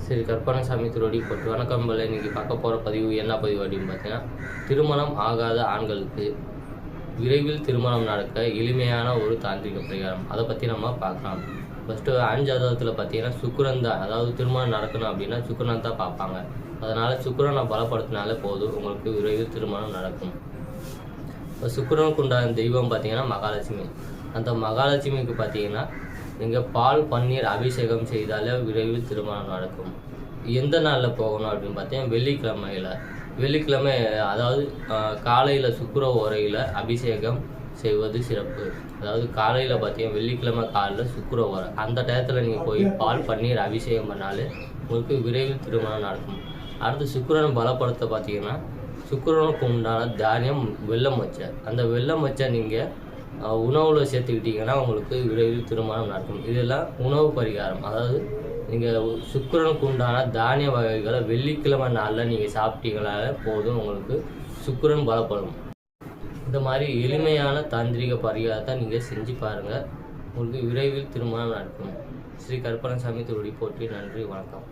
சரி, கற்பனசாமி திருவடி போட்டு வணக்கம். இன்னைக்கு பார்க்க போகிற பதிவு என்ன பதிவு அப்படின்னு பார்த்தீங்கன்னா, திருமணம் ஆகாத ஆண்களுக்கு விரைவில் திருமணம் நடக்க எளிமையான ஒரு தாந்திரிக பரிகாரம், அதை பற்றி நம்ம பார்க்கலாம். ஃபஸ்ட்டு ஆண் ஜாதகத்தில் பார்த்தீங்கன்னா சுக்கிரன் தான், அதாவது திருமணம் நடக்கணும் அப்படின்னா சுக்கிரன் தான் பார்ப்பாங்க. அதனால் சுக்கிரனை பலப்படுத்தினாலே போதும், உங்களுக்கு விரைவில் திருமணம் நடக்கும். இப்போ சுக்கிரனுக்கு உண்டான தெய்வம் பார்த்தீங்கன்னா மகாலட்சுமி. அந்த மகாலட்சுமிக்கு பார்த்தீங்கன்னா நீங்கள் பால் பன்னீர் அபிஷேகம் செய்தாலே விரைவில் திருமணம் நடக்கும். எந்த நாளில் போகணும் அப்படின்னு பார்த்தீங்கன்னா வெள்ளிக்கிழமை, அதாவது காலையில் சுக்கிர ஓரையில் அபிஷேகம் செய்வது சிறப்பு. அதாவது காலையில் பார்த்தீங்கன்னா வெள்ளிக்கிழமை காலையில் சுக்கிர ஓரை, அந்த டயத்தில் நீங்கள் போய் பால் பன்னீர் அபிஷேகம் பண்ணாலே உங்களுக்கு விரைவில் திருமணம் நடக்கும். அடுத்து சுக்கிரனை பலப்படுத்த பார்த்தீங்கன்னா சுக்கிரனுக்கு உண்டான தானியம் வெல்லம் மொச்சை. அந்த வெல்லம் மொச்சை நீங்கள் உணவில் சேர்த்துக்கிட்டிங்கன்னா உங்களுக்கு விரைவில் திருமணம் நடக்கும். இதெல்லாம் உணவு பரிகாரம். அதாவது நீங்கள் சுக்கிரனுக்கு உண்டான தானிய வகைகளை வெள்ளிக்கிழமை நாளில் நீங்கள் சாப்பிட்டீங்கனால போதும், உங்களுக்கு சுக்கிரன் பலப்படும். இந்த மாதிரி எளிமையான தாந்திரிக பரிகாரத்தை நீங்கள் செஞ்சு பாருங்கள், உங்களுக்கு விரைவில் திருமணம் நடக்கும். ஸ்ரீ கற்பனசாமி திருவடி போற்றி. நன்றி, வணக்கம்.